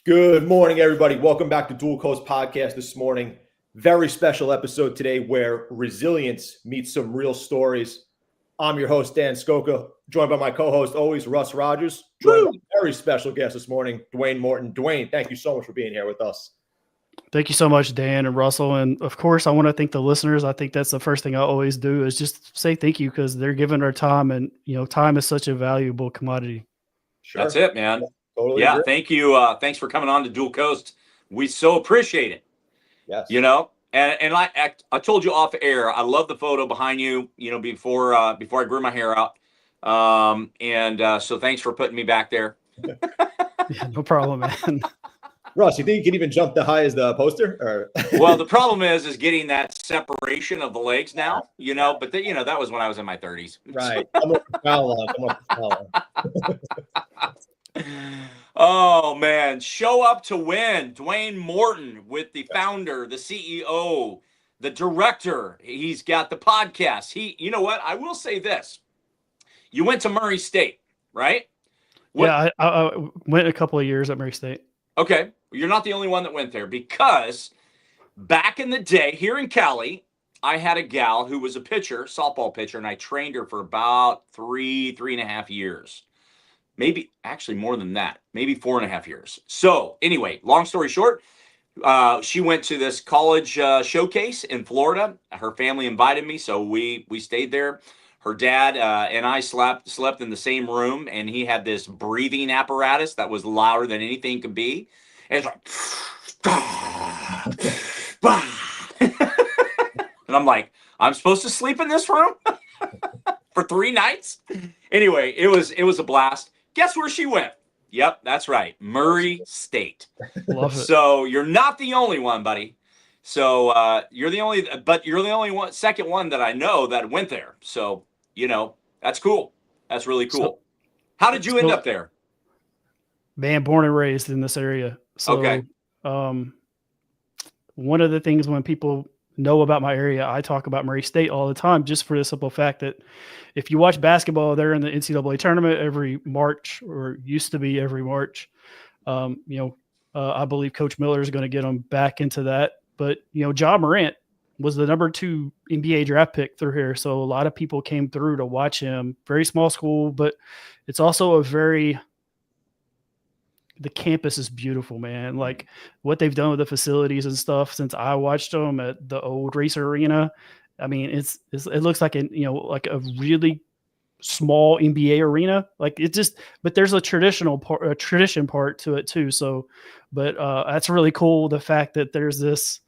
Good morning, everybody. Welcome back to Dual Coast Podcast this morning. Very special episode today where resilience meets some real stories. I'm your host, Dan Skoka, joined by my co-host, always, Russ Rogers, joined by a very special guest this morning, Dwayne Morton. Dwayne, thank you so much for being here with us. Thank you so much, Dan and Russell. And of course, I want to thank the listeners. I think that's the first thing I always do is just say thank you because they're giving their time. And, time is such a valuable commodity. Sure. That's it, man. Totally agree. Thank you. Thanks for coming on to Dual Coast. We so appreciate it. Yes. And I told you off air, I love the photo behind you, before I grew my hair out. So thanks for putting me back there. Yeah, no problem, man. Russ, you think you can even jump the high as the poster? Or? Well, the problem is getting that separation of the legs now, but that was when I was in my 30s. Right. I'm up the foul line. Oh, man. Show up to win. Dwayne Morton with the founder, the CEO, the director. He's got the podcast. You know what? I will say this. You went to Murray State, right? Yeah, I went a couple of years at Murray State. Okay. You're not the only one that went there because back in the day here in Cali, I had a gal who was a pitcher, softball pitcher, and I trained her for about three and a half years. Maybe actually more than that, maybe 4.5 years. So anyway, long story short, she went to this college showcase in Florida. Her family invited me, so we stayed there. Her dad and I slept in the same room, and he had this breathing apparatus that was louder than anything could be. And it's like, and I'm like, I'm supposed to sleep in this room for 3 nights? Anyway, it was a blast. Guess where she went? Yep, that's right. Murray State. Love it. So you're not the only one, buddy. So you're the only one, second one that I know that went there. So, that's cool. That's really cool. So, how did you end up there? Man, born and raised in this area. So, okay. One of the things when people know about my area, I talk about Murray State all the time, just for the simple fact that if you watch basketball, they're in the NCAA tournament every March, or used to be every March. I believe Coach Miller is going to get them back into that. But, Ja Morant was the number 2 NBA draft pick through here. So a lot of people came through to watch him. Very small school, but it's also the campus is beautiful, man. Like what they've done with the facilities and stuff since I watched them at the old Racer Arena. I mean, it looks like like a really small NBA arena. Like but there's a tradition part to it too. So, but that's really cool. The fact that there's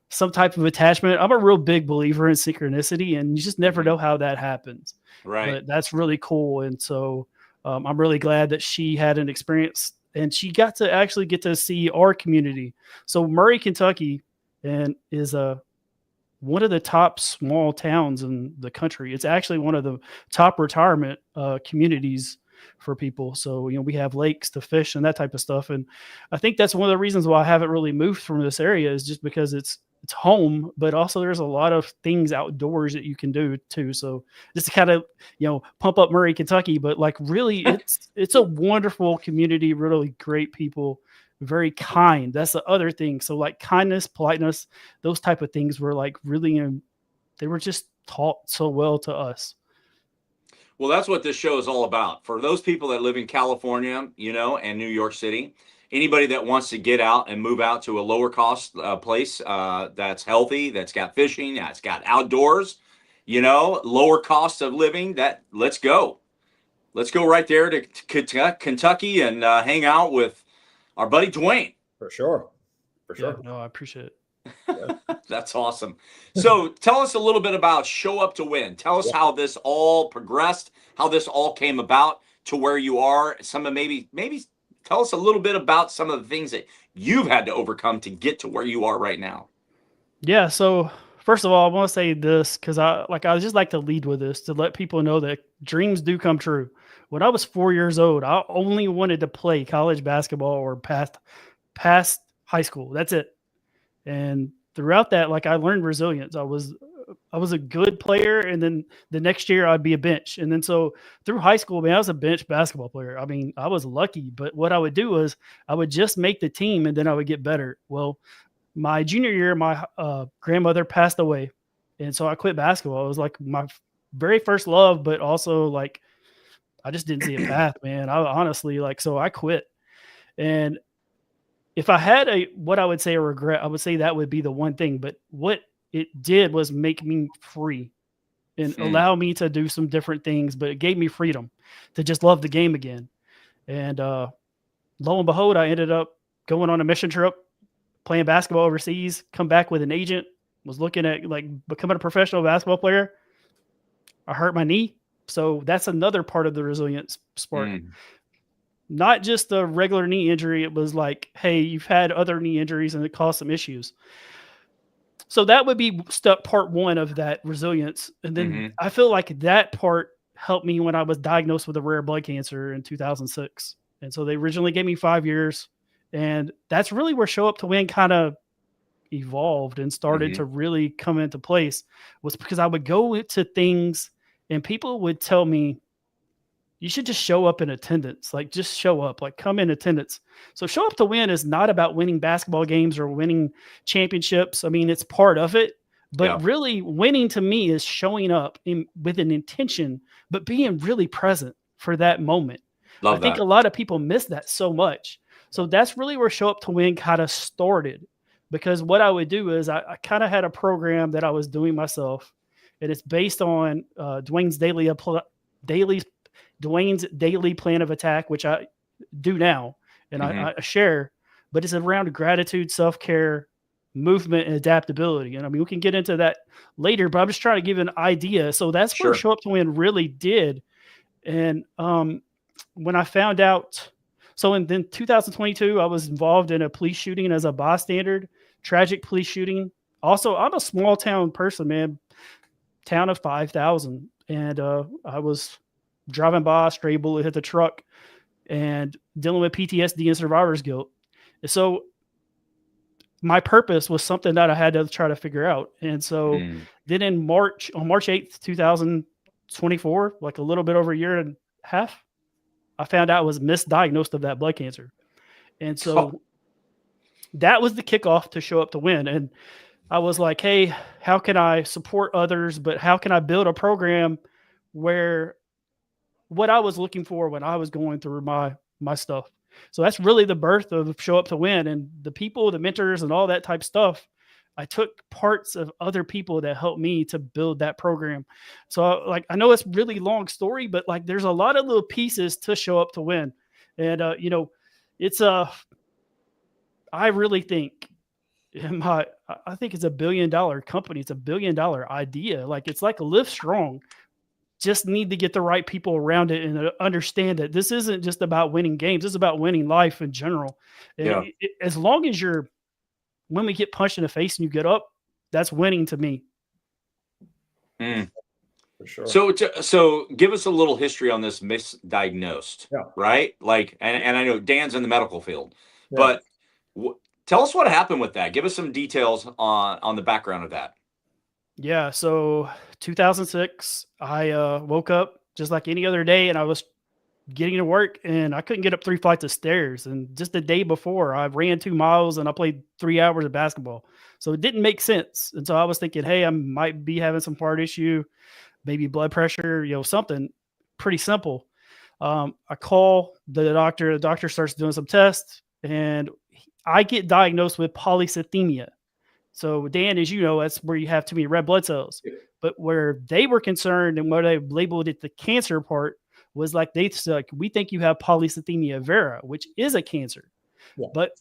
some type of attachment. I'm a real big believer in synchronicity, and you just never know how that happens. Right. But that's really cool. And so I'm really glad that she had an experience and she got to see our community. So Murray, Kentucky, is one of the top small towns in the country. It's actually one of the top retirement communities for people. So, we have lakes to fish and that type of stuff. And I think that's one of the reasons why I haven't really moved from this area is just because it's home, but also there's a lot of things outdoors that you can do too. So just to kind of, pump up Murray, Kentucky, but like really it's a wonderful community, really great people, very kind. That's the other thing. So like kindness, politeness, those type of things were like really, they were just taught so well to us. Well, that's what this show is all about. For those people that live in California, and New York City, anybody that wants to get out and move out to a lower cost place that's healthy, that's got fishing, that's got outdoors, lower cost of living, let's go. Let's go right there to Kentucky and hang out with our buddy Dwayne. For sure. Yeah, no, I appreciate it. Yeah. That's awesome. So tell us a little bit about Show Up to Win. Tell us how this all progressed, how this all came about to where you are. Maybe tell us a little bit about some of the things that you've had to overcome to get to where you are right now. Yeah. So first of all, I want to say this because I just like to lead with this to let people know that dreams do come true. When I was 4 years old, I only wanted to play college basketball or past high school. That's it. And throughout that, I learned resilience. I was I was a good player, and then the next year I'd be a bench. And then so through high school, man, I was a bench basketball player. I mean, I was lucky, but what I would do was I would just make the team, and then I would get better. Well, my junior year, my grandmother passed away, and so I quit basketball. It was like my very first love, but also like I just didn't see a path, man. I honestly so I quit. And if I had what I would say a regret, I would say that would be the one thing. But what it did was make me free and allow me to do some different things. But it gave me freedom to just love the game again. And lo and behold, I ended up going on a mission trip, playing basketball overseas, come back with an agent, was looking at like becoming a professional basketball player. I hurt my knee. So that's another part of the resilience spark. Not just the regular knee injury. It was like, hey, you've had other knee injuries and it caused some issues. So that would be part one of that resilience. And then I feel like that part helped me when I was diagnosed with a rare blood cancer in 2006. And so they originally gave me 5 years. And that's really where Show Up to Win kind of evolved and started to really come into place, was because I would go to things and people would tell me, you should just show up in attendance. Like, just show up, like come in attendance. So Show Up to Win is not about winning basketball games or winning championships. I mean, it's part of it, but really winning to me is showing up with an intention, but being really present for that moment. I think a lot of people miss that so much. So that's really where Show Up to Win kind of started, because what I would do is I kind of had a program that I was doing myself, and it's based on Dwayne's daily plan of attack, which I do now and I share, but it's around gratitude, self-care, movement, and adaptability. And I mean, we can get into that later, but I'm just trying to give an idea. So that's where Show Up to Win really did. And when I found out, so in 2022, I was involved in a police shooting as a bystander, tragic police shooting. Also, I'm a small town person, man, town of 5,000. And I was driving by, stray bullet hit the truck, and dealing with PTSD and survivor's guilt. So my purpose was something that I had to try to figure out. And so then on March 8th, 2024, like a little bit over a year and a half, I found out I was misdiagnosed of that blood cancer. And so that was the kickoff to Show Up to Win. And I was like, hey, how can I support others, but how can I build a program where what I was looking for when I was going through my stuff. So that's really the birth of Show Up to Win. And the people, the mentors and all that type stuff, I took parts of other people that helped me to build that program. So I know it's really long story, but like there's a lot of little pieces to Show Up to Win. And, it's I really think I think it's $1 billion company. It's $1 billion idea. Like, it's like a Live Strong. Just need to get the right people around it and understand that this isn't just about winning games. It's about winning life in general. And as long as when we get punched in the face and you get up, that's winning to me. For sure. So give us a little history on this misdiagnosed, right? Like, and I know Dan's in the medical field, but tell us what happened with that. Give us some details on the background of that. Yeah. So 2006, I woke up just like any other day, and I was getting to work, and I couldn't get up 3 flights of stairs. And just the day before, I ran 2 miles and I played 3 hours of basketball. So it didn't make sense. And so I was thinking, hey, I might be having some heart issue, maybe blood pressure, something pretty simple. I call the doctor. The doctor starts doing some tests, and I get diagnosed with polycythemia. So, Dan, as you know, that's where you have too many red blood cells. But where they were concerned and where they labeled it the cancer part was like, they said, we think you have polycythemia vera, which is a cancer. Yeah. But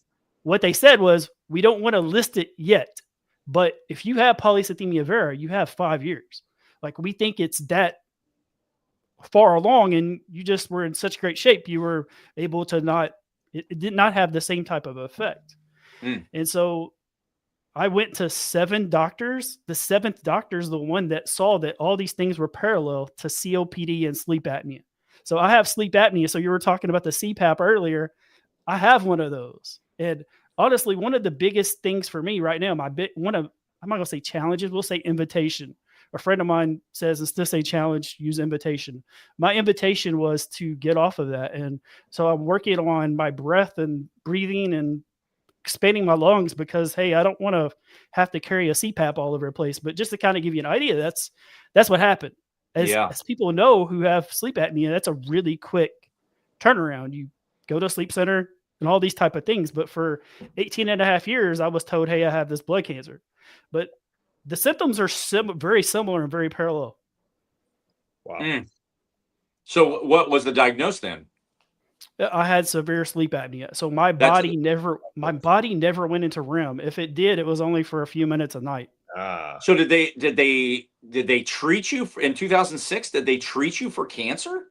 what they said was, we don't want to list it yet. But if you have polycythemia vera, you have 5 years. Like, we think it's that far along, and you just were in such great shape. You were able to it did not have the same type of effect. And so I went to 7 doctors. The 7th doctor is the one that saw that all these things were parallel to COPD and sleep apnea. So I have sleep apnea. So you were talking about the CPAP earlier. I have one of those. And honestly, one of the biggest things for me right now, one of I'm not going to say challenges. We'll say invitation. A friend of mine says, instead of say challenge, use invitation. My invitation was to get off of that. And so I'm working on my breath and breathing and expanding my lungs because, hey, I don't want to have to carry a CPAP all over the place. But just to kind of give you an idea, that's what happened. As people know who have sleep apnea, that's a really quick turnaround. You go to a sleep center and all these type of things. But for 18 and a half years, I was told, hey, I have this blood cancer. But the symptoms are very similar and very parallel. Wow. So what was the diagnosis then? I had severe sleep apnea. So my body never went into REM. If it did, it was only for a few minutes a night. So did they treat you in 2006? Did they treat you for cancer?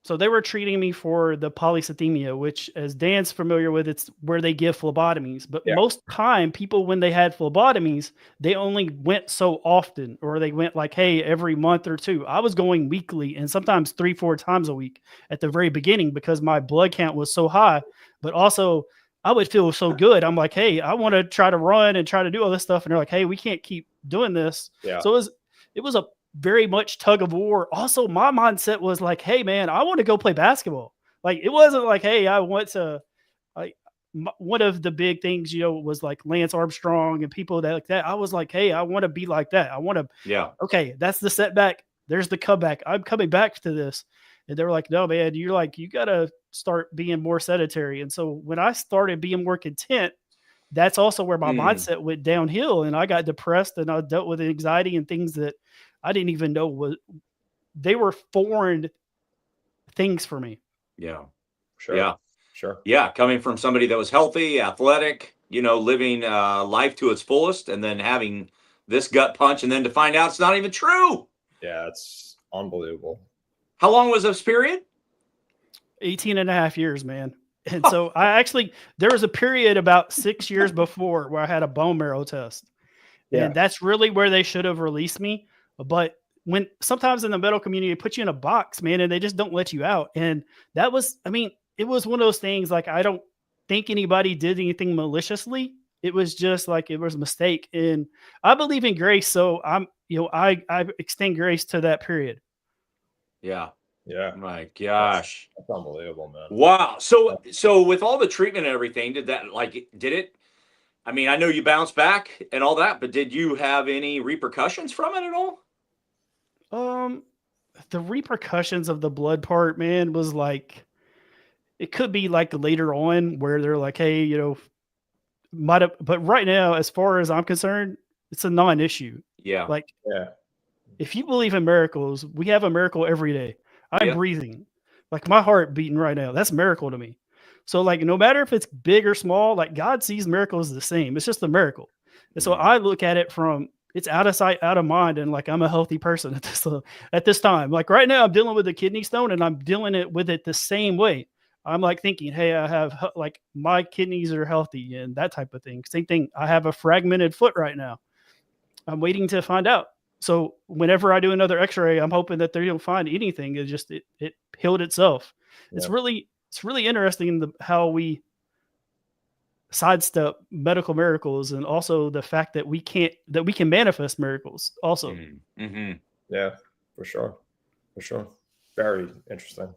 So they were treating me for the polycythemia, which, as Dan's familiar with, it's where they give phlebotomies. But most time, people, when they had phlebotomies, they only went so often, or they went like, hey, every month or two. I was going weekly and sometimes 3-4 times a week at the very beginning because my blood count was so high. But also, I would feel so good. I'm like, hey, I want to try to run and try to do all this stuff. And they're like, hey, we can't keep doing this. Yeah. So it was a very much tug of war. Also, my mindset was like, hey, man, I want to go play basketball. Like, it wasn't like, hey, I want to, like, one of the big things, was like Lance Armstrong and people that like that. I was like, hey, I want to be like that. I want to, okay, that's the setback. There's the comeback. I'm coming back to this. And they were like, no, man, you got to start being more sedentary. And so when I started being more content, that's also where my mindset went downhill. And I got depressed and I dealt with anxiety and things that I didn't even know they were foreign things for me. Yeah. Sure. Yeah. Sure. Yeah. Coming from somebody that was healthy, athletic, living life to its fullest, and then having this gut punch, and then to find out it's not even true. Yeah. It's unbelievable. How long was this period? 18 and a half years, man. And so there was a period about 6 years before where I had a bone marrow test. And that's really where they should have released me. But when sometimes in the medical community, they put you in a box, man, and they just don't let you out. And that was, it was one of those things, like, I don't think anybody did anything maliciously. It was just like, it was a mistake. And I believe in grace. So I extend grace to that period. Yeah. Yeah. My gosh. That's unbelievable, man. Wow. So with all the treatment and everything, did it, I know you bounced back and all that, but did you have any repercussions from it at all? The repercussions of the blood part, man, was like, it could be like later on where they're like, hey, but right now, as far as I'm concerned, it's a non-issue. Yeah. If you believe in miracles, we have a miracle every day. I'm breathing, like my heart beating right now. That's a miracle to me. So, like, no matter if it's big or small, like, God sees miracles the same. It's just a miracle. And so I look at it from, it's out of sight, out of mind. And like, I'm a healthy person at this time. Like right now I'm dealing with a kidney stone and I'm dealing with it the same way. I'm like thinking, hey, I have like my kidneys are healthy and that type of thing. Same thing. I have a fragmented foot right now. I'm waiting to find out. So whenever I do another x-ray, I'm hoping that they don't find anything. It healed itself. Yeah. It's really interesting how we sidestep medical miracles, and also the fact that we can manifest miracles also. Mm-hmm. Yeah, for sure. Very interesting.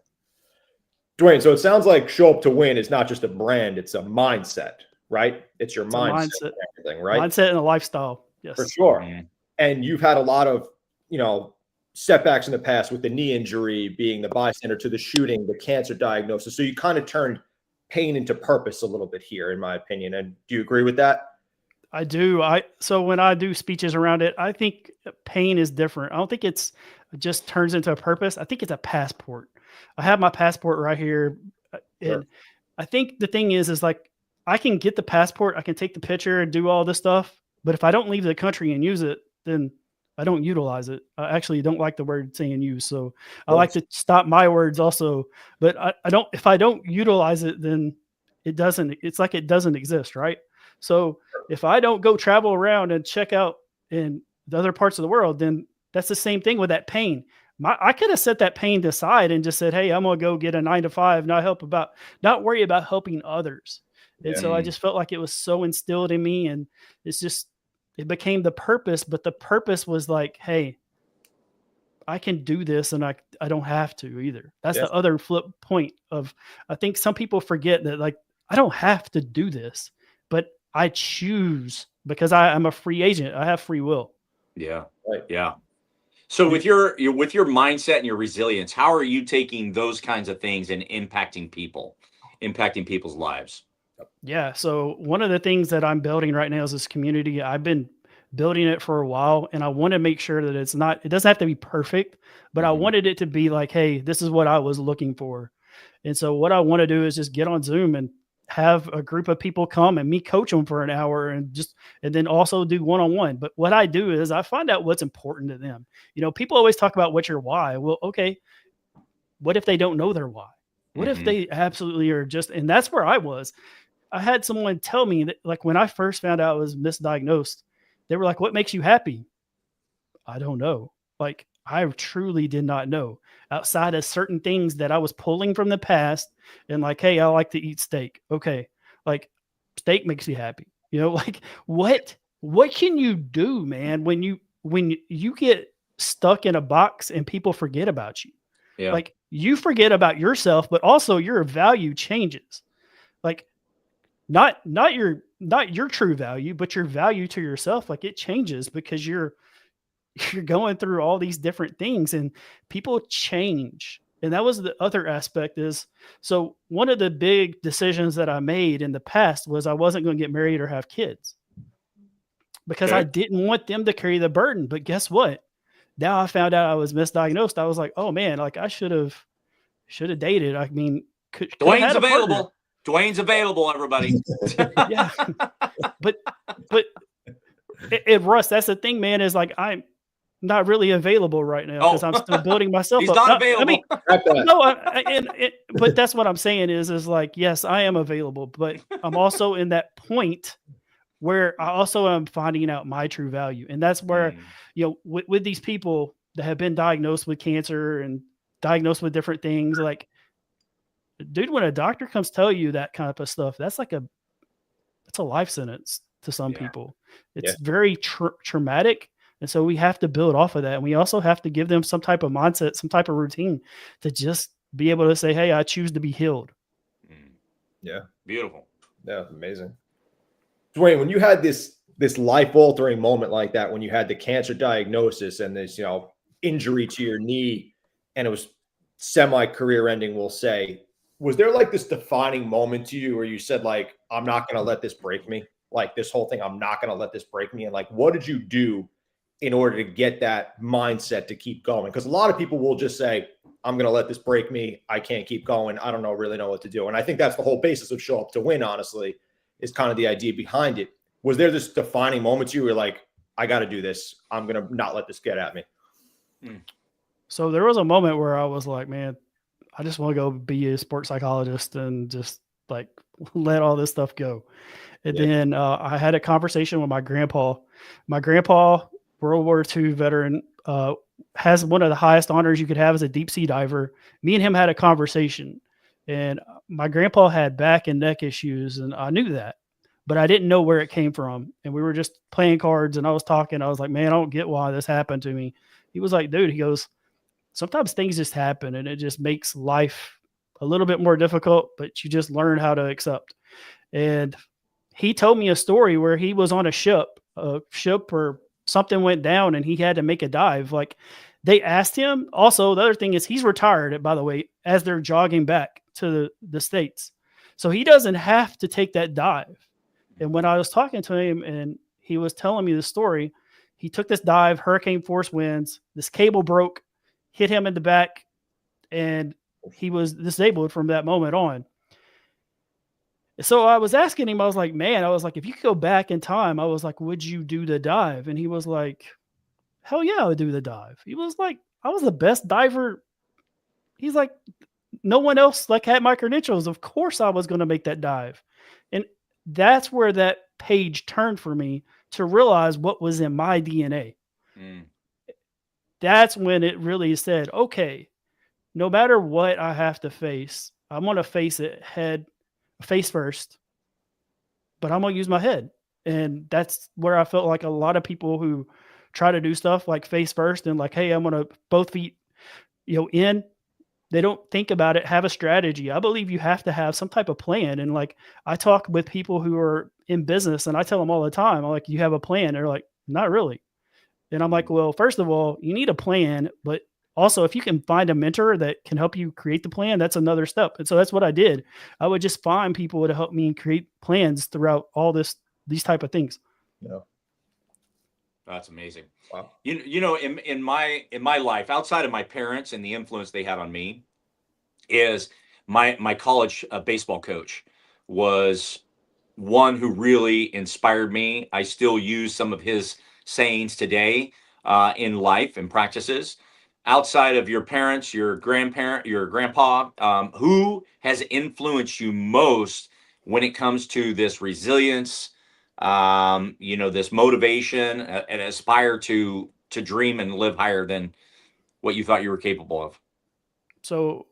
Dwayne, so it sounds like Show Up to Win is not just a brand, it's a mindset, right? It's your mindset and everything, right? Mindset and a lifestyle. Yes. For sure. Mm-hmm. And you've had a lot of, setbacks in the past, with the knee injury, being the bystander to the shooting, the cancer diagnosis. So you kind of turned pain into purpose a little bit here, in my opinion. And do you agree with that? I do. So when I do speeches around it, I think pain is different. I don't think it just turns into a purpose. I think it's a passport. I have my passport right here. And I think the thing is like, I can get the passport, I can take the picture and do all this stuff. But if I don't leave the country and use it, then I don't utilize it. I actually don't like the word saying use. So I like to stop my words also, but if I don't utilize it, then it's like it doesn't exist. Right. So if I don't go travel around and check out in the other parts of the world, then that's the same thing with that pain. I could have set that pain aside and just said, hey, I'm going to go get a 9-to-5, not worry about helping others. And so I just felt like it was so instilled in me, and it's it became the purpose, but the purpose was like, hey, I can do this and I don't have to either. That's the other flip point of, I think some people forget that, like, I don't have to do this, but I choose because I'm a free agent. I have free will. Yeah. Right. Yeah. So with your mindset and your resilience, how are you taking those kinds of things and impacting people's lives? Yeah. So one of the things that I'm building right now is this community. I've been building it for a while, and I want to make sure that it doesn't have to be perfect, but I wanted it to be like, hey, this is what I was looking for. And so what I want to do is just get on Zoom and have a group of people come and me coach them for an hour and then also do one-on-one. But what I do is I find out what's important to them. People always talk about what's your why. Well, okay, what if they don't know their why? What if they absolutely are and that's where I was. I had someone tell me that, like, when I first found out I was misdiagnosed, they were like, what makes you happy? I don't know. Like, I truly did not know, outside of certain things that I was pulling from the past and like, hey, I like to eat steak. Okay. Like, steak makes you happy. Like, what can you do, man, when you get stuck in a box and people forget about you? Yeah. Like, you forget about yourself, but also your value changes. Like, not your true value, but your value to yourself. Like, it changes because you're going through all these different things and people change. And that was the other aspect is, so one of the big decisions that I made in the past was I wasn't going to get married or have kids because I didn't want them to carry the burden. But guess what? Now I found out I was misdiagnosed. I was like, oh man, like I should have dated. I mean, Dwayne's available. Dwayne's available, everybody. Yeah. But Russ, that's the thing, man, is like, I'm not really available right now because I'm still building myself He's up. not available. I mean, but that's what I'm saying is like, yes, I am available, but I'm also in that point where I also am finding out my true value. And that's where, with these people that have been diagnosed with cancer and diagnosed with different things, like, dude, when a doctor comes tell you that kind of stuff, that's like it's a life sentence to some people. It's very traumatic. And so we have to build off of that. And we also have to give them some type of mindset, some type of routine to just be able to say, hey, I choose to be healed. Yeah. Beautiful. Yeah. Amazing. Dwayne, when you had this life altering moment like that, when you had the cancer diagnosis and this, injury to your knee, and it was semi-career ending, we'll say, was there like this defining moment to you where you said, like, I'm not going to let this break me? Like, this whole thing, I'm not going to let this break me. And like, what did you do in order to get that mindset to keep going? Because a lot of people will just say, I'm going to let this break me. I can't keep going. I don't really know what to do. And I think that's the whole basis of Show Up to Win, honestly, is kind of the idea behind it. Was there this defining moment you were like, I got to do this. I'm going to not let this get at me? So there was a moment where I was like, man, I just want to go be a sports psychologist and just like let all this stuff go. And then I had a conversation with my grandpa. My grandpa, World War II veteran, has one of the highest honors you could have as a deep sea diver. Me and him had a conversation, and my grandpa had back and neck issues, and I knew that, but I didn't know where it came from. And we were just playing cards, and I was talking. I was like, man, I don't get why this happened to me. He was like, dude, he goes, sometimes things just happen, and it just makes life a little bit more difficult, but you just learn how to accept. And he told me a story where he was on a ship or something went down and he had to make a dive. Like, they asked him. Also, the other thing is he's retired, by the way, as they're jogging back to the States. So he doesn't have to take that dive. And when I was talking to him and he was telling me the story, he took this dive, hurricane force winds, this cable broke, hit him in the back, and he was disabled from that moment on. So I was asking him, I was like, man, if you could go back in time, I was like, would you do the dive? And he was like, hell yeah, I would do the dive. He was like, I was the best diver. He's like, no one else like had my credentials. Of course I was going to make that dive. And that's where that page turned for me to realize what was in my DNA. That's when it really said, okay, no matter what I have to face, I'm going to face it face first, but I'm going to use my head. And that's where I felt like a lot of people who try to do stuff like face first and like, hey, I'm going to both feet, in, they don't think about it, have a strategy. I believe you have to have some type of plan. And like, I talk with people who are in business and I tell them all the time, I'm like, you have a plan? They're like, not really. And I'm like, well, first of all, you need a plan, but also if you can find a mentor that can help you create the plan, that's another step. And so that's what I did. I would just find people to help me create plans throughout all these type of things. Yeah. That's amazing. Wow. In my life, outside of my parents and the influence they had on me, is my college baseball coach was one who really inspired me. I still use some of his sayings today in life and practices. Outside of your parents, your grandparent, your grandpa, who has influenced you most when it comes to this resilience, this motivation, and aspire to dream and live higher than what you thought you were capable of? So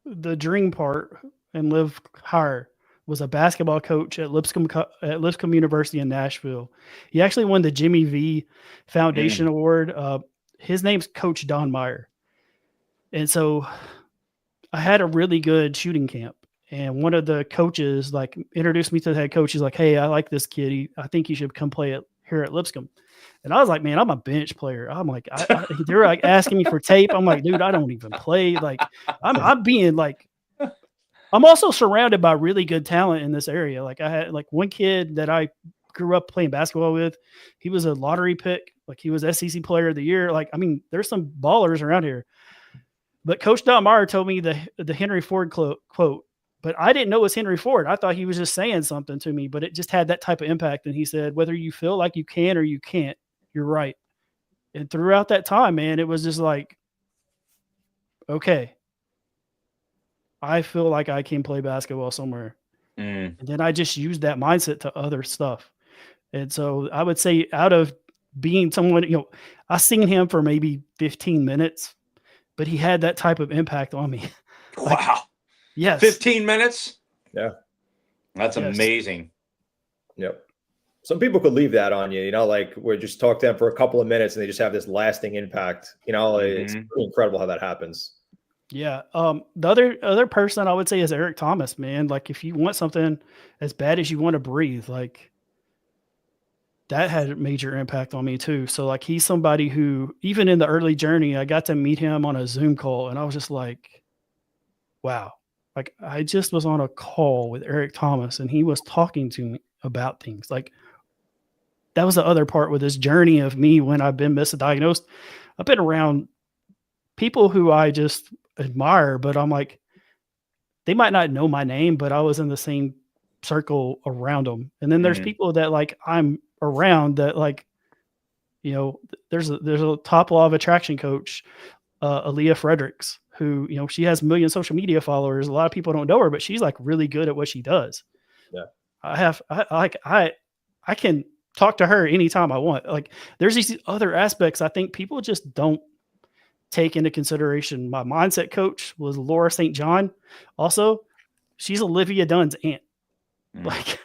the dream part and live higher was a basketball coach at Lipscomb University in Nashville. He actually won the Jimmy V Foundation Award. His name's Coach Don Meyer. And so I had a really good shooting camp. And one of the coaches like introduced me to the head coach. He's like, hey, I like this kid. I think you should come play here at Lipscomb. And I was like, man, I'm a bench player. I'm like, they're like asking me for tape. I'm like, dude, I don't even play. Like, I'm being like, I'm also surrounded by really good talent in this area. Like I had like one kid that I grew up playing basketball with. He was a lottery pick. Like he was SEC player of the year. Like, I mean, there's some ballers around here. But Coach Don Meyer told me the Henry Ford quote, but I didn't know it was Henry Ford. I thought he was just saying something to me, but it just had that type of impact. And he said, whether you feel like you can or you can't, you're right. And throughout that time, man, it was just like, okay, I feel like I can play basketball somewhere. And then I just used that mindset to other stuff. And so I would say out of being someone, I seen him for maybe 15 minutes, but he had that type of impact on me. Like, wow. Yes. 15 minutes? Yeah. That's amazing. Yep. Some people could leave that on you, like we just talk to them for a couple of minutes and they just have this lasting impact. It's pretty incredible how that happens. Yeah. The other person I would say is Eric Thomas, man. Like if you want something as bad as you want to breathe, like that had a major impact on me too. So like he's somebody who, even in the early journey, I got to meet him on a Zoom call and I was just like, wow. Like I just was on a call with Eric Thomas and he was talking to me about things. Like that was the other part with this journey of me when I've been misdiagnosed. I've been around people who I just admire, but I'm like, they might not know my name, but I was in the same circle around them. And then there's people that like I'm around that like, there's a top law of attraction coach, Aaliyah Fredericks, who, she has 1 million social media followers. A lot of people don't know her, but she's like really good at what she does. Yeah. I can talk to her anytime I want. Like there's these other aspects I think people just don't take into consideration. My mindset coach was Laura St. John. Also, she's Olivia Dunn's aunt. Like,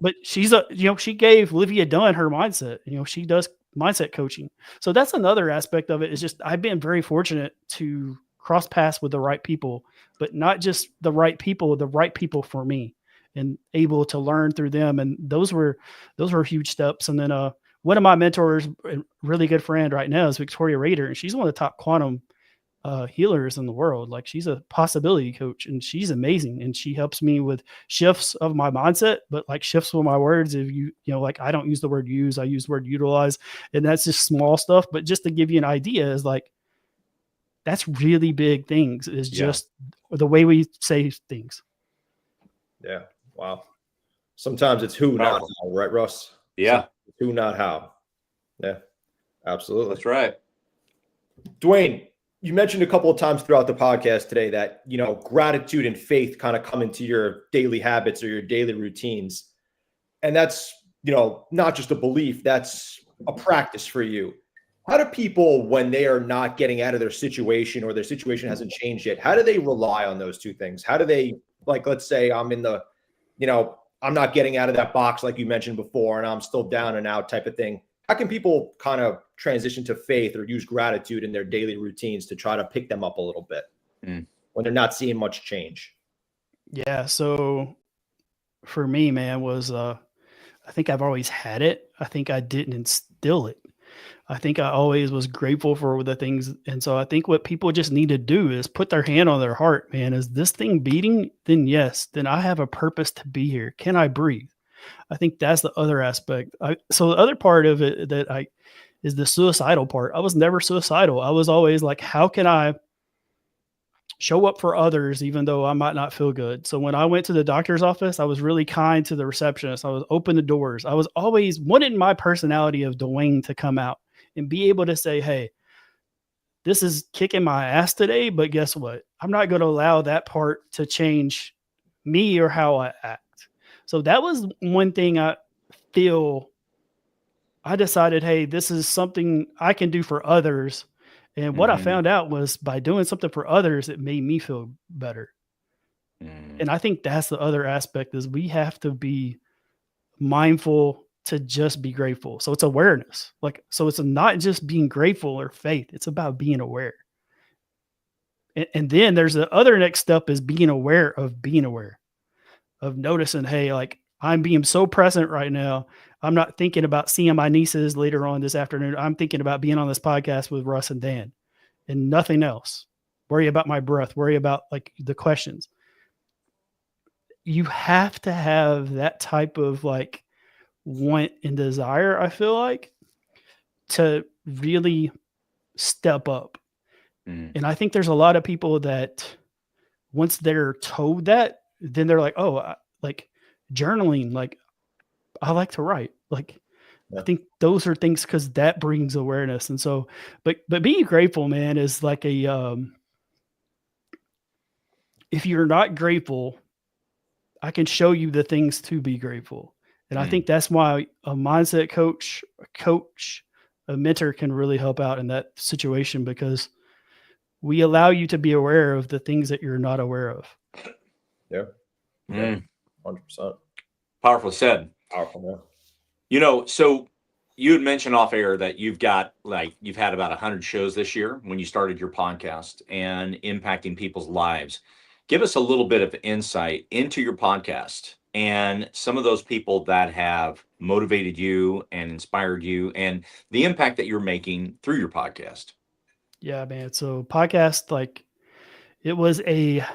but she's she gave Olivia Dunn her mindset. She does mindset coaching. So that's another aspect of it is just, I've been very fortunate to cross paths with the right people, but not just the right people for me and able to learn through them. And those were huge steps. And then, one of my mentors, a really good friend right now is Victoria Rader, and she's one of the top quantum healers in the world. Like she's a possibility coach and she's amazing. And she helps me with shifts of my mindset, but like shifts with my words. If like I don't use the word use, I use the word utilize, and that's just small stuff. But just to give you an idea is like, that's really big things is just the way we say things. Yeah. Wow. Sometimes it's who, not how, right, Russ? Yeah. Who, not how. Yeah, absolutely. That's right. Dwayne, you mentioned a couple of times throughout the podcast today that, gratitude and faith kind of come into your daily habits or your daily routines. And that's, not just a belief, that's a practice for you. How do people, when they are not getting out of their situation or their situation hasn't changed yet, how do they rely on those two things? How do they, like, let's say I'm in the, I'm not getting out of that box like you mentioned before, and I'm still down and out type of thing. How can people kind of transition to faith or use gratitude in their daily routines to try to pick them up a little bit when they're not seeing much change? Yeah. So for me, man, was I think I've always had it. I think I didn't instill it. I think I always was grateful for the things. And so I think what people just need to do is put their hand on their heart, man. Is this thing beating? Then yes, then I have a purpose to be here. Can I breathe? I think that's the other aspect. So the other part of it is the suicidal part. I was never suicidal. I was always like, how can I show up for others even though I might not feel good? So when I went to the doctor's office, I was really kind to the receptionist. I was open the doors. I was always wanted my personality of Dwayne to come out and be able to say, hey, this is kicking my ass today, but guess what? I'm not going to allow that part to change me or how I act. So that was one thing I decided, hey, this is something I can do for others. And what I found out was by doing something for others, it made me feel better. And I think that's the other aspect is we have to be mindful to just be grateful. So it's awareness. So it's not just being grateful or faith. It's about being aware. And then there's the other next step is being aware of noticing, hey, like I'm being so present right now. I'm not thinking about seeing my nieces later on this afternoon. I'm thinking about being on this podcast with Russ and Dan and nothing else. Worry about my breath, worry about like the questions. You have to have that type of like want and desire, I feel like, to really step up. And I think there's a lot of people that once they're told that, then they're like, oh, like journaling, like I like to write. Like, I think those are things because that brings awareness. And so, but being grateful, man, is like if you're not grateful, I can show you the things to be grateful. And I think that's why a mindset coach, a mentor can really help out in that situation because we allow you to be aware of the things that you're not aware of. Yeah. 100%. Powerful said. Powerful, man. You know, so you had mentioned off air that you've had about 100 shows this year when you started your podcast and impacting people's lives. Give us a little bit of insight into your podcast and some of those people that have motivated you and inspired you and the impact that you're making through your podcast. Yeah, man. So podcast, like it was a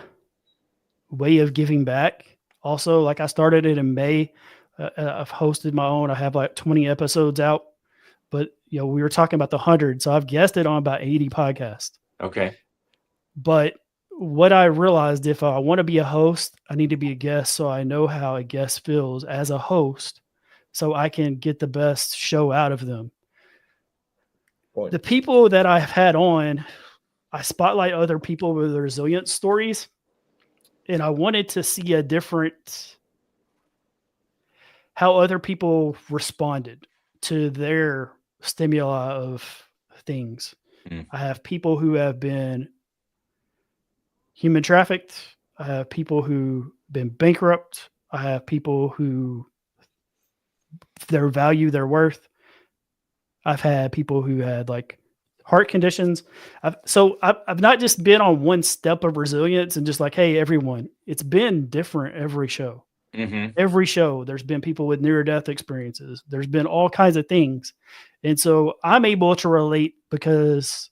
way of giving back. Also, like I started it in May. I've hosted my own. I have like 20 episodes out, but you know, we were talking about the 100. So I've guested on about 80 podcasts. Okay. But what I realized, if I want to be a host, I need to be a guest. So I know how a guest feels as a host so I can get the best show out of them. Point. The people that I've had on, I spotlight other people with resilience stories. And I wanted to see how other people responded to their stimuli of things. I have people who have been human trafficked. I have people who've been bankrupt. I have people who their value, their worth. I've had people who had like heart conditions. I've not just been on one step of resilience and just like, hey, everyone, it's been different every show. Every show, there's been people with near-death experiences. There's been all kinds of things. And so I'm able to relate because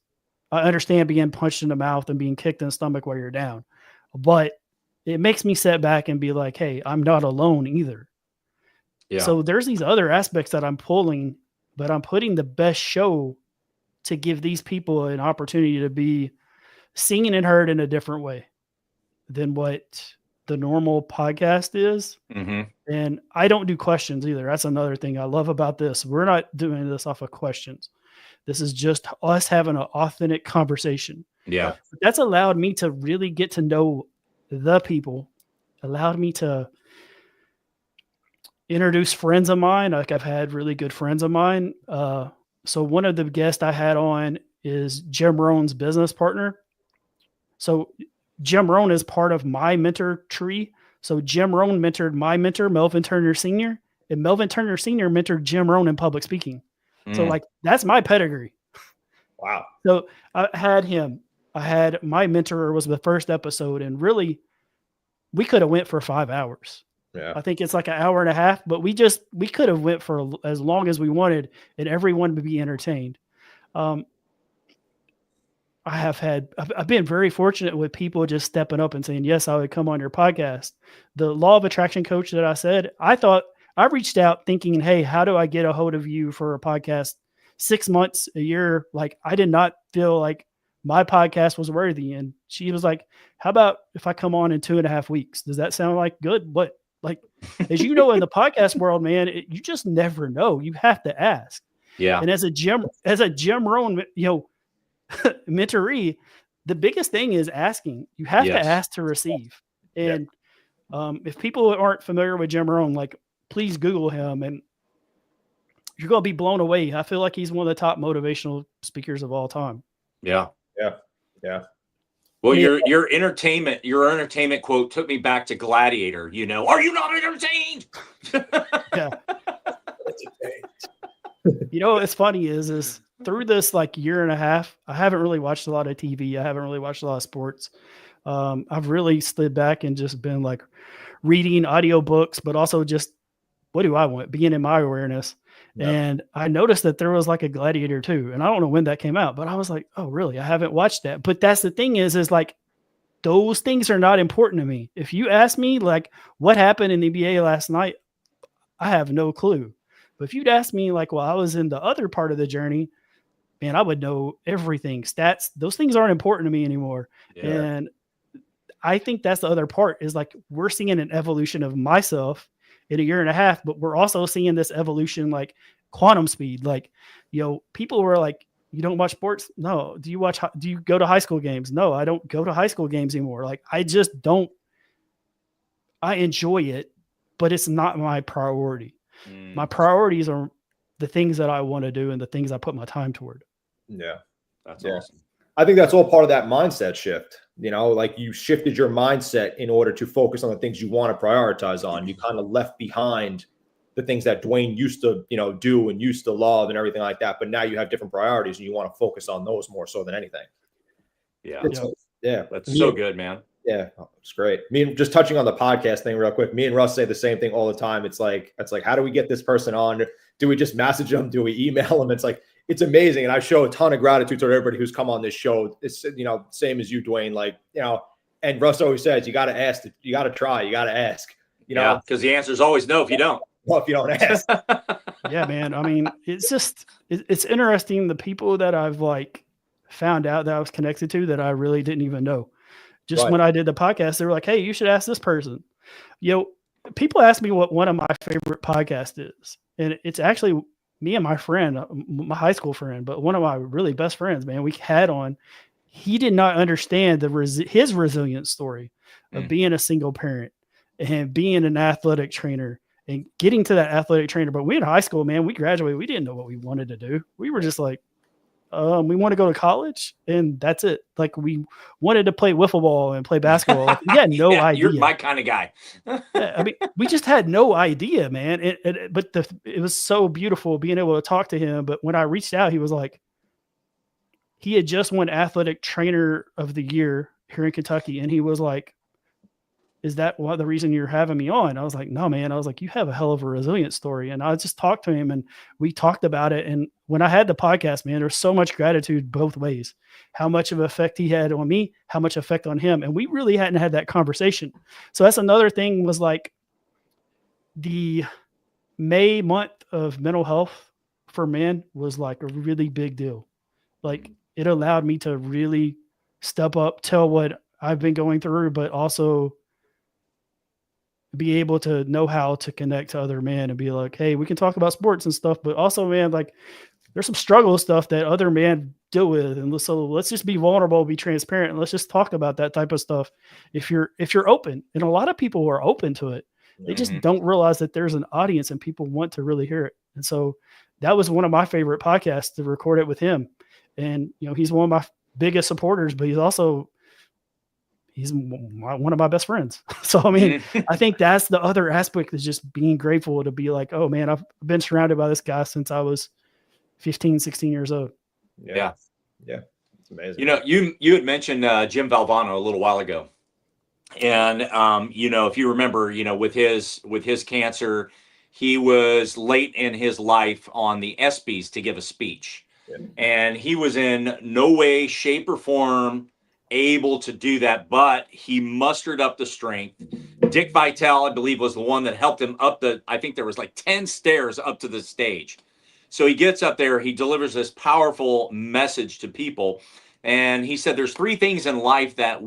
I understand being punched in the mouth and being kicked in the stomach while you're down. But it makes me sit back and be like, hey, I'm not alone either. Yeah. So there's these other aspects that I'm pulling, but I'm putting the best show to give these people an opportunity to be seen and heard in a different way than what the normal podcast is. And I don't do questions either. That's another thing I love about this. We're not doing this off of questions. This is just us having an authentic conversation. Yeah. That's allowed me to really get to know the people, allowed me to introduce friends of mine. Like I've had really good friends of mine. So one of the guests I had on is Jim Rohn's business partner. So Jim Rohn is part of my mentor tree. So Jim Rohn mentored my mentor, Melvin Turner Sr., and Melvin Turner Sr. mentored Jim Rohn in public speaking. So like, that's my pedigree. Wow. So I had him. I had my mentor was the first episode, and really we could have went for 5 hours. Yeah. I think it's like an hour and a half, but we could have went for as long as we wanted, and everyone would be entertained. I've been very fortunate with people just stepping up and saying, yes, I would come on your podcast. The law of attraction coach that I said, I reached out thinking, hey, how do I get a hold of you for a podcast 6 months, a year? Like, I did not feel like my podcast was worthy. And she was like, how about if I come on in 2.5 weeks? Does that sound like good? But like, as you know, in the podcast world, man, you just never know. You have to ask. Yeah. And as a Jim Rohn, mentoree, the biggest thing is asking. You have to ask to receive. And if people aren't familiar with Jim Rohn, like, please Google him, and you're going to be blown away. I feel like he's one of the top motivational speakers of all time. Yeah. Well, your entertainment quote took me back to Gladiator. You know, are you not entertained? Yeah. You know, what's funny is through this like year and a half, I haven't really watched a lot of TV. I haven't really watched a lot of sports. I've really slid back and just been like reading audiobooks, but also just, what do I want? Being in my awareness. Yeah. And I noticed that there was like a Gladiator 2, and I don't know when that came out, but I was like, oh, really? I haven't watched that. But that's the thing is like, those things are not important to me. If you ask me like what happened in the NBA last night, I have no clue. But if you'd ask me like, well, I was in the other part of the journey, man, I would know everything. Stats, those things aren't important to me anymore. Yeah. And I think that's the other part is like, we're seeing an evolution of myself in a year and a half, but we're also seeing this evolution, like quantum speed. Like, you know, people were like, you don't watch sports? No. Do you go to high school games? No, I don't go to high school games anymore. Like, I just don't, I enjoy it, but it's not my priority. My priorities are the things that I want to do and the things I put my time toward. Yeah. That's awesome. I think that's all part of that mindset shift. You know, like you shifted your mindset in order to focus on the things you want to prioritize on. You kind of left behind the things that Dwayne used to, you know, do and used to love and everything like that. But now you have different priorities and you want to focus on those more so than anything. Yeah. That's so good, man. Yeah, it's great. Me and just touching on the podcast thing real quick. Me and Russ say the same thing all the time. It's like, how do we get this person on? Do we just message them? Do we email them? It's like, it's amazing. And I show a ton of gratitude to everybody who's come on this show. It's, you know, same as you, Dwayne, like, you know, and Russ always says, you got to ask, you got to try, you got to ask, you know, because the answer is always no if you don't. Well, if you don't ask. Yeah, man. I mean, it's just, it's interesting. The people that I've like found out that I was connected to that I really didn't even know. Just when I did the podcast, they were like, hey, you should ask this person. You know, people ask me what one of my favorite podcasts is. And it's actually me and my friend, my high school friend, but one of my really best friends, man, we had on, he did not understand his resilience story of being a single parent and being an athletic trainer and getting to that athletic trainer. But we in high school, man, we graduated. We didn't know what we wanted to do. We were just like, we want to go to college and that's it. Like we wanted to play wiffle ball and play basketball. We had no idea. You're my kind of guy. I mean, we just had no idea, man. But it was so beautiful being able to talk to him. But when I reached out, he was like, he had just won athletic trainer of the year here in Kentucky. And he was like, is that the reason you're having me on? I was like, no, man. I was like, you have a hell of a resilient story. And I just talked to him and we talked about it. And when I had the podcast, man, there's so much gratitude both ways, how much of an effect he had on me, how much effect on him. And we really hadn't had that conversation. So that's another thing was like the May month of mental health for men was like a really big deal. Like it allowed me to really step up, tell what I've been going through, but also be able to know how to connect to other men and be like, hey, we can talk about sports and stuff, but also, man, like there's some struggle stuff that other men deal with. And so let's just be vulnerable, be transparent. And let's just talk about that type of stuff. If you're open, and a lot of people are open to it, they just don't realize that there's an audience and people want to really hear it. And so that was one of my favorite podcasts to record it with him. And, you know, he's one of my biggest supporters, but he's one of my best friends. So, I mean, I think that's the other aspect is just being grateful to be like, oh man, I've been surrounded by this guy since I was 15, 16 years old. Yeah. It's amazing. You know, you had mentioned Jim Valvano a little while ago. And you know, if you remember, you know, with his cancer, he was late in his life on the ESPYs to give a speech. Yeah. And he was in no way, shape, or form able to do that, but he mustered up the strength. Dick Vitale, I believe, was the one that helped him up I think there was like 10 stairs up to the stage. So he gets up there, he delivers this powerful message to people. And he said, there's 3 things in life that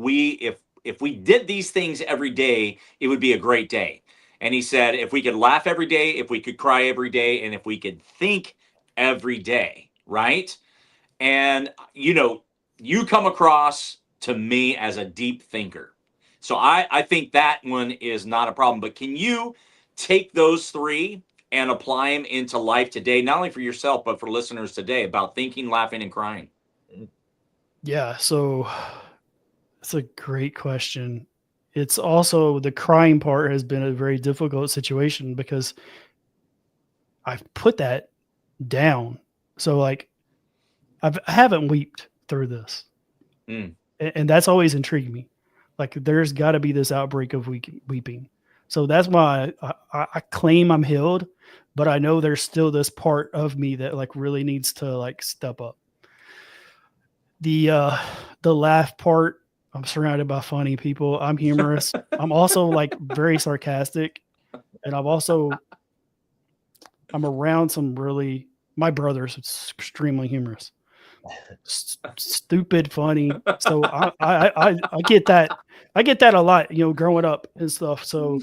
if we did these things every day, it would be a great day. And he said, if we could laugh every day, if we could cry every day, and if we could think every day, right? And, you know, you come across to me as a deep thinker. So I think that one is not a problem. But can you take those 3 and apply them into life today, not only for yourself, but for listeners today about thinking, laughing, and crying? Yeah. So that's a great question. It's also the crying part has been a very difficult situation because I've put that down. So like I haven't wept through this. And that's always intrigued me. Like there's got to be this outbreak of weeping. So that's why I claim I'm healed, but I know there's still this part of me that like really needs to like step up. The laugh part, I'm surrounded by funny people. I'm humorous. I'm also like very sarcastic. And I'm around my brother's extremely humorous. Stupid funny. So I get that. I get that a lot, you know, growing up and stuff. So,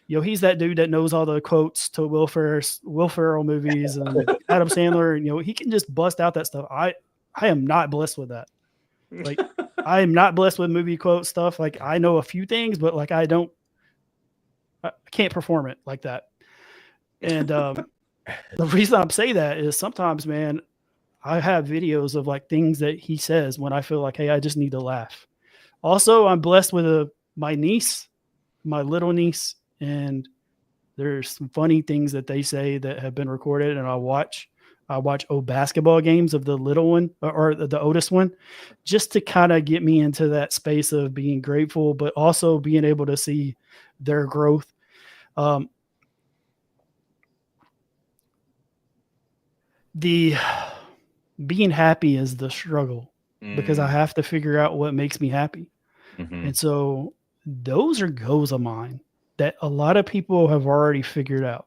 you know, he's that dude that knows all the quotes to Will Ferrell movies and Adam Sandler. And, you know, he can just bust out that stuff. I am not blessed with that. Like I am not blessed with movie quote stuff. Like I know a few things, but like I can't perform it like that. And the reason I'm saying that is sometimes, man, I have videos of like things that he says when I feel like, hey, I just need to laugh. Also, I'm blessed with my niece, my little niece, and there's some funny things that they say that have been recorded, and I watch old basketball games of the little one or the oldest one, just to kind of get me into that space of being grateful, but also being able to see their growth. The being happy is the struggle because I have to figure out what makes me happy. And so those are goals of mine that a lot of people have already figured out.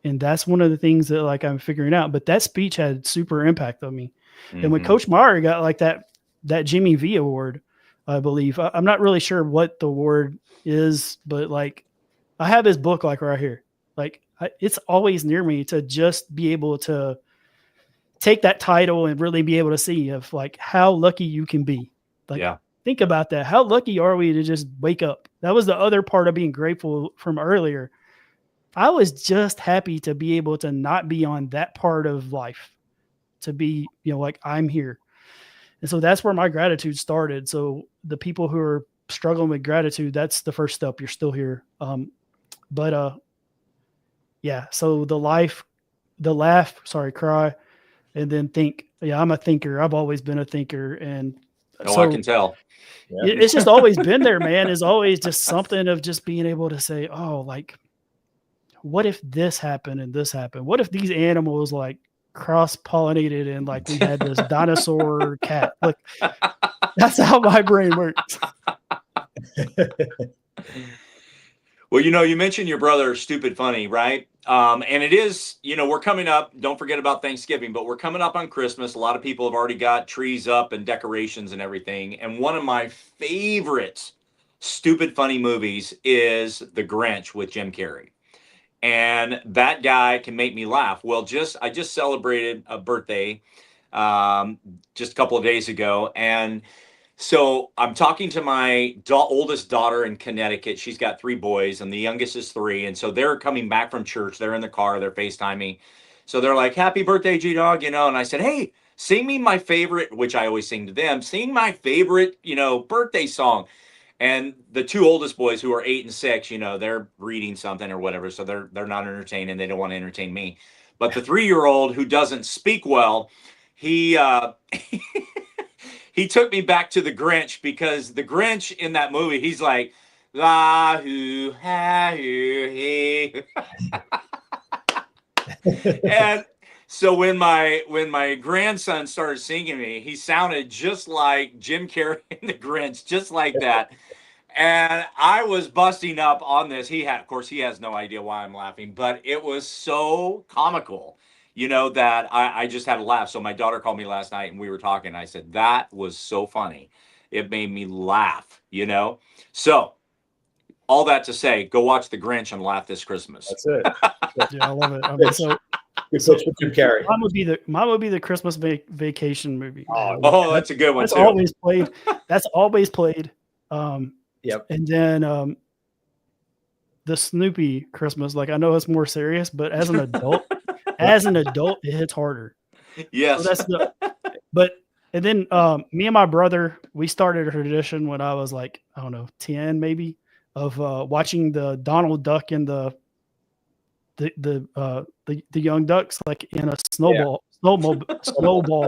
And that's one of the things that like I'm figuring out, but that speech had super impact on me. And when Coach Meyer got like that Jimmy V award, I believe, I'm not really sure what the award is, but like I have his book like right here. Like it's always near me to just be able to take that title and really be able to see of like how lucky you can be. Like, think about that. How lucky are we to just wake up? That was the other part of being grateful from earlier. I was just happy to be able to not be on that part of life, to be, you know, like I'm here. And so that's where my gratitude started. So the people who are struggling with gratitude, that's the first step. You're still here. Yeah. So the laugh, cry, and then think. Yeah, I'm a thinker. I've always been a thinker. And so I can tell. It's just always been there, man. It's always just something of just being able to say, oh, like, what if this happened and this happened? What if these animals like cross-pollinated and like we had this dinosaur cat? Like, that's how my brain works. Well, you know, you mentioned your brother, Stupid Funny, right? And it is, you know, we're coming up. Don't forget about Thanksgiving, but we're coming up on Christmas. A lot of people have already got trees up and decorations and everything. And one of my favorite Stupid Funny movies is The Grinch with Jim Carrey. And that guy can make me laugh. Well, I just celebrated a birthday just a couple of days ago. And so I'm talking to my oldest daughter in Connecticut. She's got 3 boys and the youngest is 3. And so they're coming back from church. They're in the car. They're FaceTiming. So they're like, happy birthday, G-Dog, you know. And I said, hey, sing me my favorite, which I always sing to them, sing my favorite, you know, birthday song. And the two oldest boys, who are 8 and 6, they're reading something or whatever, so they're not entertained and they don't want to entertain me. But the 3-year-old who doesn't speak well, he he took me back to the Grinch, because the Grinch in that movie, he's like, la hoo ha hoo he. And so when my grandson started singing me, he sounded just like Jim Carrey in the Grinch, just like that. And I was busting up on this. Of course, he has no idea why I'm laughing, but it was so comical, that I just had to laugh. So my daughter called me last night and we were talking. I said, that was so funny. It made me laugh, So all that to say, go watch The Grinch and laugh this Christmas. That's it. Yeah, I love it. Good pitch for Jim Carrey. Mine would be the Christmas vacation movie. Oh, that's a good one that's too. Always played. That's always played. Yep. And then the Snoopy Christmas. Like, I know it's more serious, but as an adult, it hits harder. Yes. So and then me and my brother, we started a tradition when I was like, I don't know, 10 maybe, of watching the Donald Duck and the young ducks, like in a snowball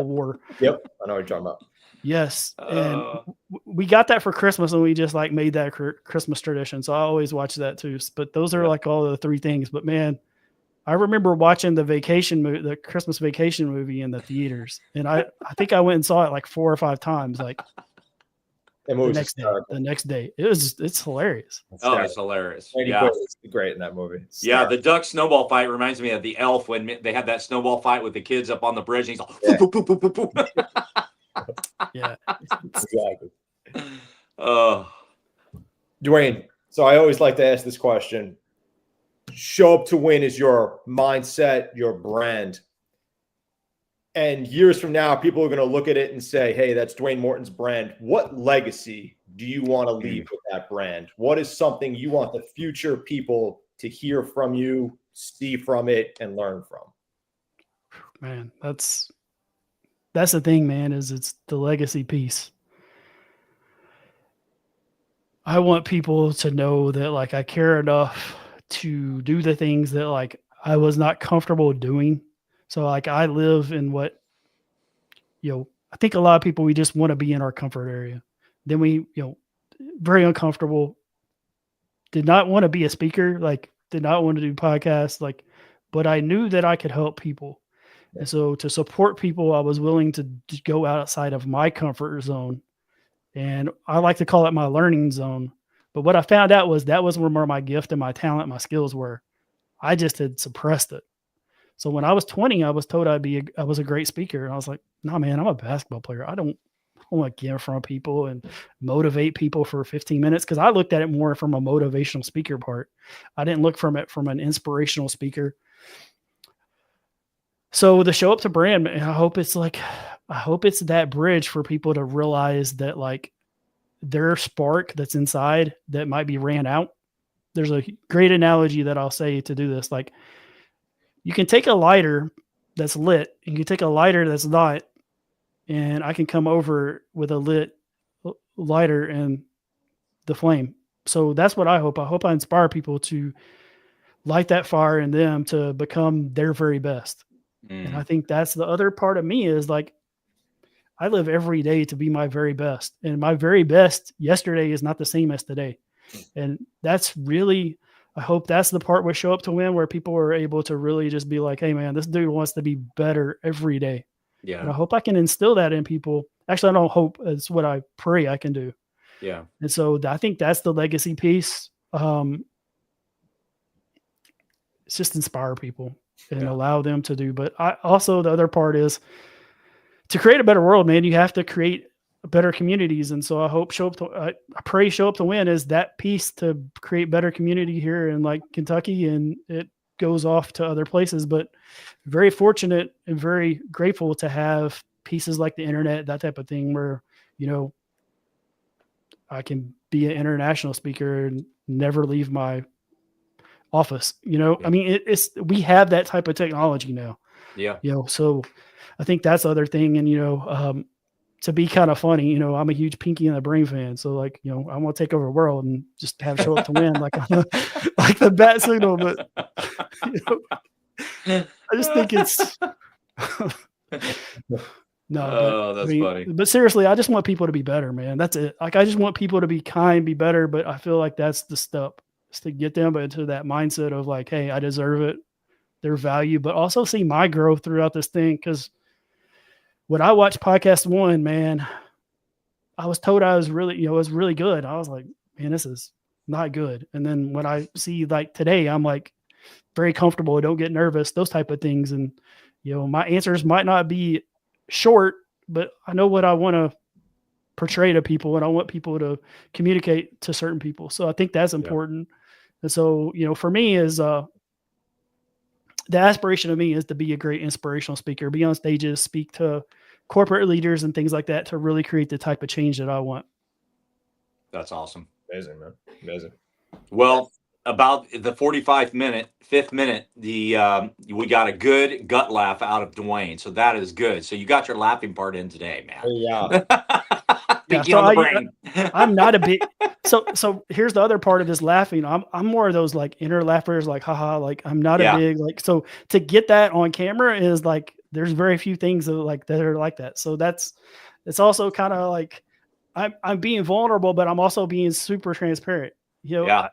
war. Yep, I know what you're talking about. Yes, and we got that for Christmas, and we just like made that Christmas tradition. So I always watch that too. But those are like all the three things. But man, I remember watching the Christmas Vacation movie in the theaters, and I think I went and saw it like 4 or 5 times. Like the next day, it's hilarious. It's hilarious. Yeah, it's great in that movie. The duck snowball fight reminds me of the Elf, when they had that snowball fight with the kids up on the bridge, and he's like, poo, poo, poo, poo, poo, poo. Yeah, exactly. Dwayne, so I always like to ask this question. Show up to win is your mindset, your brand. And years from now, people are going to look at it and say, hey, that's Dwayne Morton's brand. What legacy do you want to leave with that brand? What is something you want the future people to hear from you, see from it, and learn from? Man, that's the thing, man, is it's the legacy piece. I want people to know that, like, I care enough to do the things that, like, I was not comfortable doing. So, like, I live in what, I think a lot of people, we just want to be in our comfort area. Then we, very uncomfortable, did not want to be a speaker, like, did not want to do podcasts, like, but I knew that I could help people. And so to support people, I was willing to go outside of my comfort zone. And I like to call it my learning zone. But what I found out was that was where my gift and my talent, my skills were. I just had suppressed it. So when I was 20, I was told I was a great speaker. And I was like, nah, man, I'm a basketball player. I don't want to get in front of people and motivate people for 15 minutes. Cause I looked at it more from a motivational speaker part. I didn't look from it from an inspirational speaker. So the show up to brand, I hope it's that bridge for people to realize that, like, their spark that's inside that might be ran out. There's a great analogy that I'll say to do this. Like, you can take a lighter that's lit and you can take a lighter that's not, and I can come over with a lit lighter and the flame. So that's what I hope. I hope I inspire people to light that fire in them to become their very best. And I think that's the other part of me is, like, I live every day to be my very best, and my very best yesterday is not the same as today. And that's really, I hope that's the part where Show Up to Win, where people are able to really just be like, hey man, this dude wants to be better every day. Yeah. And I hope I can instill that in people. Actually, I don't hope, it's what I pray I can do. Yeah. And so I think that's the legacy piece. It's just inspire people and allow them to do. But I also, the other part is to create a better world, man. You have to create better communities. And so I hope I pray Show Up to Win is that piece to create better community here in, like, Kentucky, and it goes off to other places. But very fortunate and very grateful to have pieces like the internet, that type of thing, where, I can be an international speaker and never leave my office. I mean, we have that type of technology now. Yeah. So I think that's the other thing. And, to be kind of funny, you know, I'm a huge Pinky and the Brain fan. So like, you know, I want to take over the world and just have show up to win like like the bat signal. But you know, I just think it's that's funny. But seriously, I just want people to be better, man. That's it. Like, I just want people to be kind, be better. But I feel like that's the step, is to get them into that mindset of like, hey, I deserve it, their value, but also see my growth throughout this thing. Because when I watched podcast 1, man, I was told I was really, you know, it was really good. I was like, man, this is not good. And then when I see like today, I'm like very comfortable. Don't get nervous, those type of things. And, you know, my answers might not be short, but I know what I want to portray to people, and I want people to communicate to certain people. So I think that's important. And so, you know, for me is, the aspiration of me is to be a great inspirational speaker, be on stages, speak to corporate leaders and things like that to really create the type of change that I want. That's awesome. Amazing, man. Amazing. Well, about the 5th minute, we got a good gut laugh out of Dwayne. So that is good. So you got your laughing part in today, man. Yeah. Pinky on the brain. I'm not a big, so here's the other part of this laughing. I'm more of those like inner laughers, like, haha, like I'm not a big, like, so to get that on camera is like, there's very few things that are like that. So it's also kind of like, I'm being vulnerable, but I'm also being super transparent, you know? Yeah.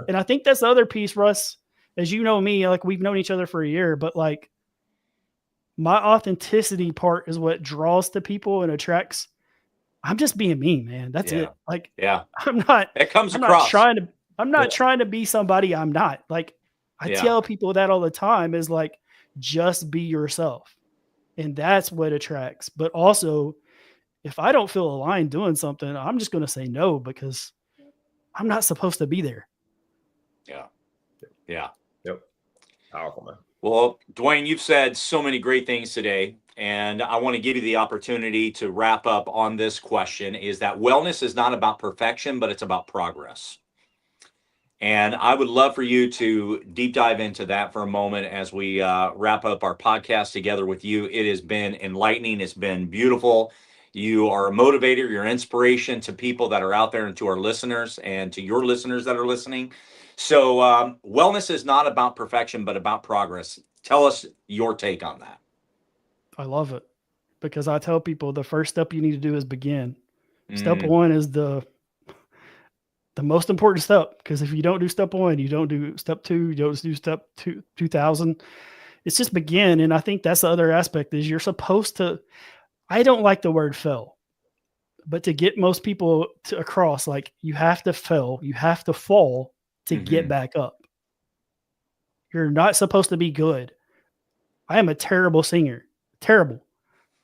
And I think that's the other piece, Russ, as you know me, like we've known each other for a year, but like my authenticity part is what draws to people and attracts. I'm just being me, man. That's it. Like, I'm not, it comes I'm across. I'm not trying to be somebody I'm not. Like, I tell people that all the time is like, just be yourself. And that's what attracts. But also, if I don't feel aligned doing something, I'm just going to say no, because I'm not supposed to be there. Yeah. Yeah. Yep. Powerful, man. Well, Dwayne, you've said so many great things today, and I want to give you the opportunity to wrap up on this question, is that wellness is not about perfection, but it's about progress. And I would love for you to deep dive into that for a moment as we wrap up our podcast together with you. It has been enlightening. It's been beautiful. You are a motivator. You're an inspiration to people that are out there, and to our listeners and to your listeners that are listening. So wellness is not about perfection, but about progress. Tell us your take on that. I love it, because I tell people the first step you need to do is begin. Step 1 is the most important step, because if you don't do step 1, you don't do step 2, you don't do step 2000. It's just begin. And I think that's the other aspect, is you're supposed to, I don't like the word fail, but to get most people across, like, you have to fail, you have to fall to get back up. You're not supposed to be good. I am a terrible singer, terrible.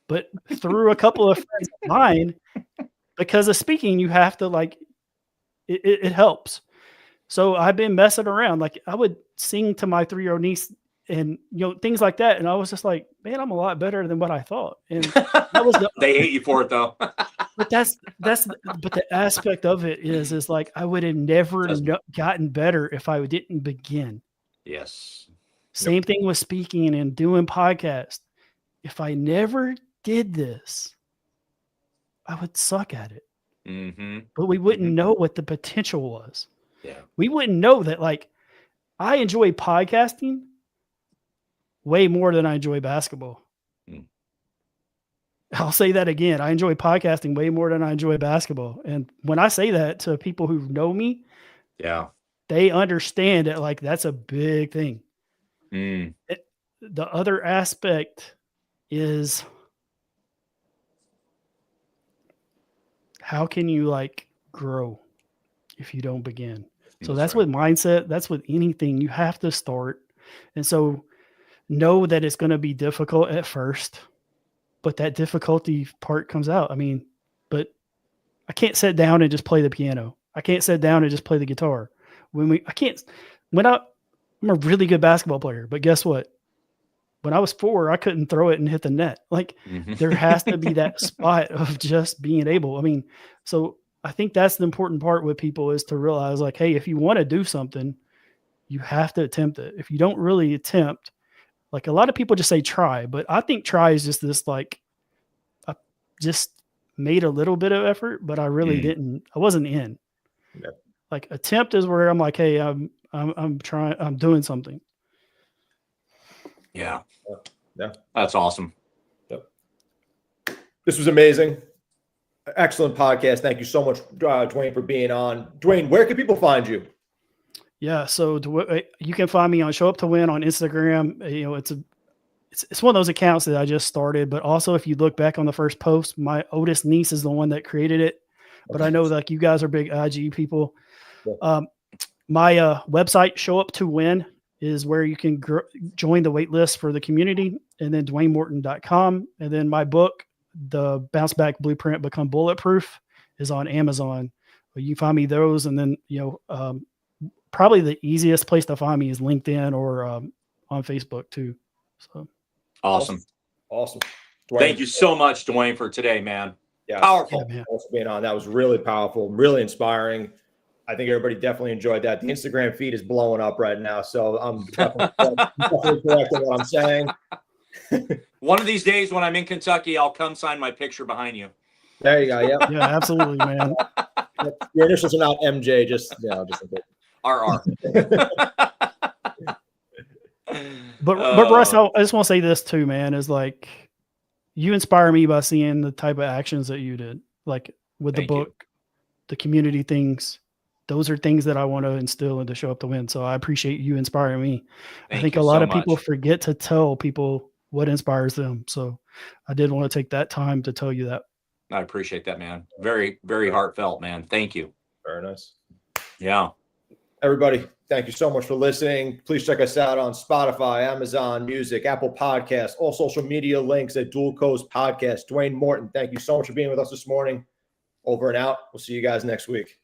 But through a couple of friends of mine, because of speaking, you have to, like, it helps. So I've been messing around. Like, I would sing to my 3-year-old niece and, you know, things like that. And I was just like, man, I'm a lot better than what I thought. And that was they hate you for it, though. But but the aspect of it is like, I would have never gotten better if I didn't begin. Yes. Same thing with speaking and doing podcasts. If I never did this, I would suck at it. But we wouldn't know what the potential was. Yeah. We wouldn't know that, like, I enjoy podcasting way more than I enjoy basketball. I'll say that again. I enjoy podcasting way more than I enjoy basketball. And when I say that to people who know me, they understand that, like, that's a big thing. The other aspect is, how can you, like, grow if you don't begin? So that's with mindset. That's with anything. You have to start. And so know that it's going to be difficult at first, but that difficulty part comes out. I mean, but I can't sit down and just play the piano. I can't sit down and just play the guitar. I'm a really good basketball player, but guess what? When I was 4, I couldn't throw it and hit the net. Like, there has to be that spot of just being able. I mean, so I think that's the important part with people, is to realize, like, hey, if you want to do something, you have to attempt it. If you don't really attempt, like, a lot of people just say try, but I think try is just this, like, just made a little bit of effort, but I really didn't. I wasn't in. Yeah. Like attempt is where I'm like, hey, I'm trying. I'm doing something. Yeah. Yeah. That's awesome. Yep. This was amazing. Excellent podcast. Thank you so much, Dwayne, for being on. Dwayne, where can people find you? Yeah, so you can find me on Show Up to Win on Instagram. It's one of those accounts that I just started, but also if you look back on the first post, my oldest niece is the one that created it. But I know like you guys are big IG people. My website, Show Up to Win, is where you can join the wait list for the community, and then DwayneMorton.com. And then my book, The Bounce Back Blueprint Become Bulletproof, is on Amazon. You can find me those, and then probably the easiest place to find me is LinkedIn or on Facebook too. So awesome. Dwayne, thank you so much, Dwayne, for today, man. Yeah, powerful. Thanks for being on. That was really powerful, really inspiring. I think everybody definitely enjoyed that. The Instagram feed is blowing up right now, so I'm definitely correct in what I'm saying. One of these days when I'm in Kentucky, I'll come sign my picture behind you. There you go. Yep. Yeah, absolutely, man. Your initials are not MJ, just just a bit. RR. But Russ, I just want to say this too, man, is like you inspire me by seeing the type of actions that you did, like with the book, the community things. Those are things that I want to instill and to Show Up to Win. So I appreciate you inspiring me. I think a lot of people forget to tell people what inspires them. So I did want to take that time to tell you that. I appreciate that, man. Very, very heartfelt, man. Thank you. Very nice. Yeah. Everybody, thank you so much for listening. Please check us out on Spotify, Amazon Music, Apple Podcasts, all social media links at Dual Coast Podcast. Dwayne Morton, thank you so much for being with us this morning. Over and out. We'll see you guys next week.